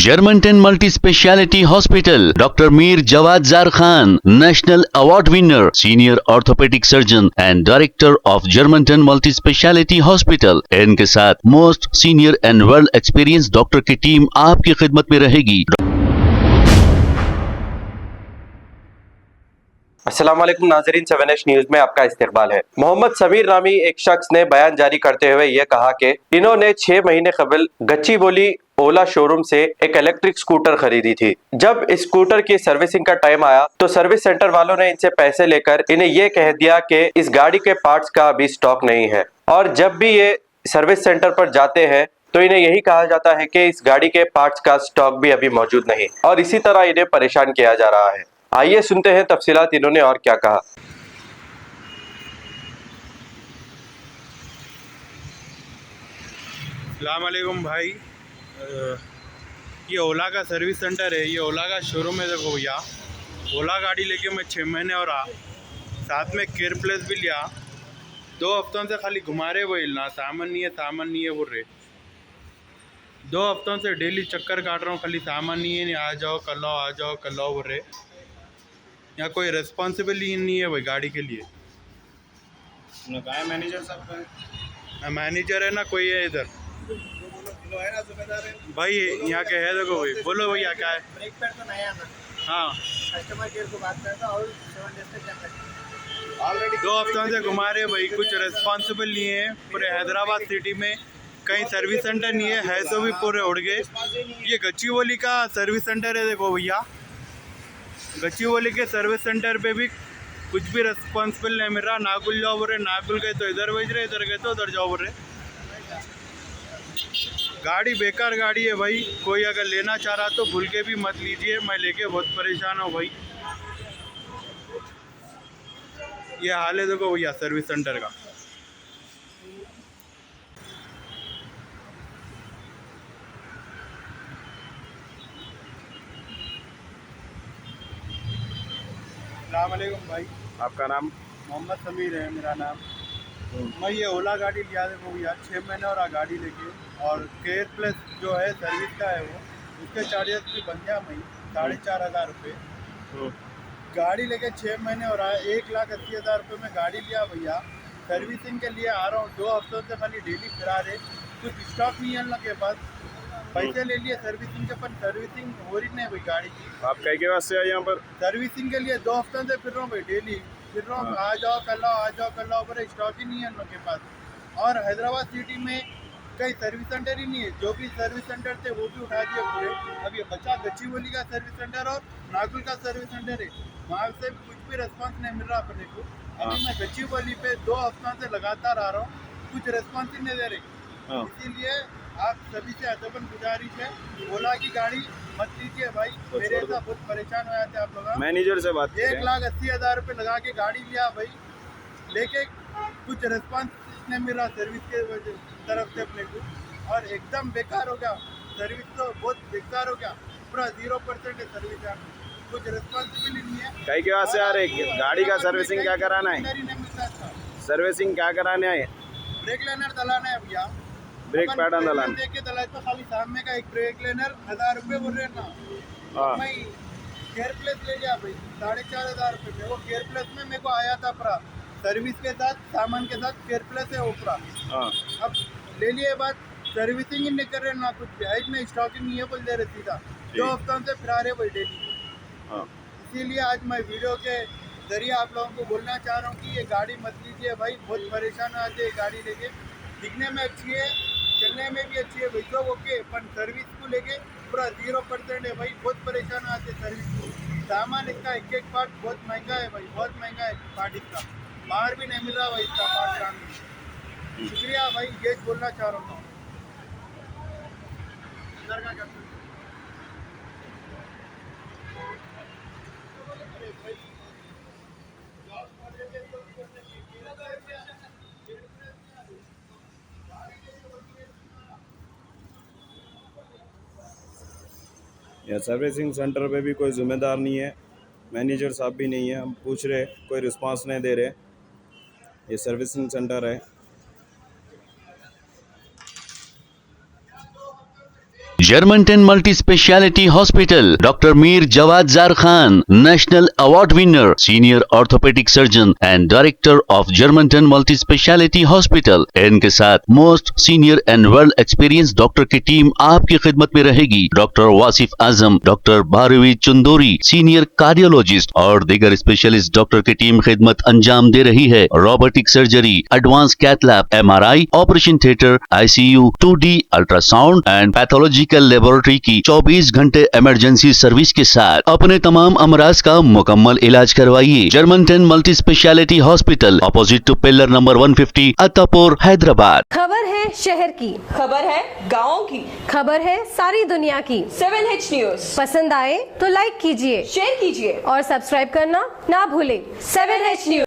Germanton multi speciality hospital, doctor Mir Jawad Zar Khan, national award winner, senior orthopaedic surgeon and director of Germanton multi speciality hospital. इनके साथ most senior and well experience doctor की team आपकी खिदमत में रहेगी। अस्सलाम वालेकुम नाज़रीन, 7H न्यूज में आपका इस्तकबाल है। मोहम्मद समीर नामी एक शख्स ने बयान जारी करते हुए ये कहा कि इन्होंने 6 महीने कबल गच्चीबोली ओला शोरूम से एक इलेक्ट्रिक स्कूटर खरीदी थी। जब इस स्कूटर की सर्विसिंग का टाइम आया तो सर्विस सेंटर वालों ने इनसे पैसे लेकर इन्हें ये कह दिया कि इस गाड़ी के पार्ट्स का अभी स्टॉक नहीं है, और जब भी ये सर्विस सेंटर पर जाते हैं तो इन्हें यही कहा जाता है कि इस गाड़ी के पार्ट्स का स्टॉक भी अभी मौजूद नहीं, और इसी तरह इन्हें परेशान किया जा रहा है। आइए सुनते हैं तफसीलात इन्होंने और क्या कहा। अस्सलाम वालेकुम भाई, ये ओला का सर्विस सेंटर है, ये ओला का शोरूम है। देखो भैया, ओला गाड़ी लेके मैं 6 महीने और साथ में केयर प्लेस भी लिया। 2 हफ्तों से खाली घुमा रहे वही ना, सामान नहीं है बोल रहे। 2 हफ्तों से डेली चक्कर काट रहा हूँ, खाली सामान नहीं आ जाओ कल आओ बोल रहे। यहाँ कोई रिस्पॉन्सिबिलिटी नहीं है भाई गाड़ी के लिए। मैनेजर साहब मैनेजर है ना कोई है इधर है ना, जिम्मेदार है भाई, यहाँ के है। देखो भाई, बोलो भैया क्या है। ब्रेक पैड तो नया ना, हाँ, कस्टमर केयर को बात करता और 7 डेज तक क्या ऑलरेडी 2 हफ्तों से घुमा रहे भाई, कुछ रिस्पॉन्सिबल नहीं है। पूरे हैदराबाद सिटी में कहीं सर्विस सेंटर नहीं है तो भी पूरे उड़ गए। ये गच्चीबोली का सर्विस सेंटर है। देखो भैया, गच्चीबोली के सर्विस सेंटर पे भी कुछ भी रिस्पॉन्सिबल नहीं मिल रहा। नागुल जाओ बोल रहे, नागुल गए तो इधर भेज रहे, इधर गए तो उधर जाओ बोल रहे। गाड़ी बेकार गाड़ी है भाई, कोई अगर लेना चाह रहा तो भूल के भी मत लीजिए। मैं लेके बहुत परेशान हूँ भाई। ये हाल है देखो भैया सर्विस सेंटर का। अस्सलाम वालेकुम भाई, आपका नाम? मोहम्मद समीर है मेरा नाम। मैं ये ओला गाड़ी लिया देखो भैया, 6 महीने और गाड़ी लेके, और केयर प्लस जो है सर्विस का है वो, उसके चार्जेस भी बन गया मैं 4,500 रुपये। गाड़ी लेके 6 महीने और 1,80,000 रुपये में गाड़ी लिया भैया। सर्विसिंग के लिए आ रहा हूँ, 2 हफ्तों से खाली डेली फिरा रहे, कुछ स्टॉक नहीं है उन लोग के पास। पैसे ले लिए सर्विसिंग के, पर सर्विसिंग हो रही नहीं भाई गाड़ी की। आप कई के वास्ते आए यहाँ पर? सर्विसिंग के लिए 2 हफ्तों से फिर रहा हूँ भाई, डेली फिर रहा हूँ। आ जाओ कल आओ पर स्टॉक ही नहीं है उन लोग के पास। और हैदराबाद सिटी में कई सर्विस सेंटर ही नहीं है, जो भी सर्विस सेंटर थे वो भी उठा दिए पूरे। अब ये बचा गच्चीबोली का सर्विस सेंटर और नागुल का सर्विस सेंटर है, वहाँ से भी कुछ भी रिस्पॉन्स नहीं मिल रहा अपने को। अभी मैं गच्चीबोली पे 2 हफ्तों से लगातार आ रहा हूँ, कुछ रिस्पॉन्स ही नहीं दे रहे। इसीलिए आप सभी से अदबन गुजारिश है, ओला की गाड़ी मत लीजिए भाई। मेरे ऐसा बहुत परेशान हो जाते आप लोग। मैनेजर से बात करें। 1,80,000 रुपये लगा के गाड़ी लिया भाई, लेके कुछ रिस्पॉन्स नहीं मिल रहा सर्विस के तरफ से अपने को, और एकदम बेकार हो गया सर्विस। तो बहुत बेकार हो गया, पूरा 0% है सर्विस यहाँ पे, कुछ रिस्पॉन्सिबिलिटी नहीं है। कई के वास्ते आ रहे? गाड़ी का सर्विसिंग क्या कराना है? नहीं मिलता था। सर्विसिंग क्या कराने आए? ब्रेक लाइनर दलाना है भैया, ब्रेक पैडल दलाना। देख के दला तो खाली सामने का एक ब्रेक लाइनर 1,000 रुपये बोल रहे ना। हाँ, मैं केयर प्लस ले लिया भाई 4,500 रुपये में। वो केयर प्लस में मेरे को आया था पूरा सर्विस के साथ, सामान के साथ केयर प्लस है वो पूरा। हाँ, अब ले लिए बात, सर्विसिंग ही नहीं कर रहे ना, कुछ ब्याज में स्टॉकिंग नहीं है बोल दे रहे सीधा। 2 हफ्तों से फिरा रहे भाई डेली। हाँ। इसीलिए आज मैं वीडियो के जरिए आप लोगों को बोलना चाह रहा हूँ कि ये गाड़ी मत लीजिए भाई, बहुत परेशान हो जाते हैं गाड़ी लेके। दिखने में अच्छी है, चलने में भी अच्छी है भाई, तो ओके, पर सर्विस को लेके पूरा 0% है भाई, बहुत परेशान आते सर्विस को। सामान इसका एक पार्ट बहुत महंगा है भाई, बहुत महंगा है पार्ट इसका, बाहर भी नहीं मिल रहा भाई इसका पार्ट काम। शुक्रिया भाई, ये बोलना चाह रहा हूँ। या सर्विसिंग सेंटर पे भी कोई ज़िम्मेदार नहीं है, मैनेजर साहब भी नहीं है। हम पूछ रहे, कोई रिस्पांस नहीं दे रहे। ये सर्विसिंग सेंटर है। Germantown multi speciality hospital, doctor Mir Jawad Zar Khan, national award winner, senior orthopaedic surgeon and director of Germanton multi speciality hospital. इनके साथ most senior and well experience doctor की टीम आपकी खिदमत में रहेगी। Doctor Wasif Azam, doctor Bharvi Chandori, senior cardiologist और दीगर स्पेशलिस्ट डॉक्टर की टीम खिदमत अंजाम दे रही है। Robotic surgery, advance cath lab, MRI, operation theatre, ICU, 2D ultrasound and pathological laboratory की 24 घंटे इमरजेंसी सर्विस के साथ अपने तमाम अमराज का मुकम्मल इलाज करवाइए। Germanten multi speciality hospital, opposite to pillar number 150, Attapur, Hyderabad. खबर है शहर की, खबर है गाँव की, खबर है सारी दुनिया की। 7H न्यूज पसंद आए तो लाइक कीजिए, शेयर कीजिए और सब्सक्राइब करना ना भूलें। 7H news.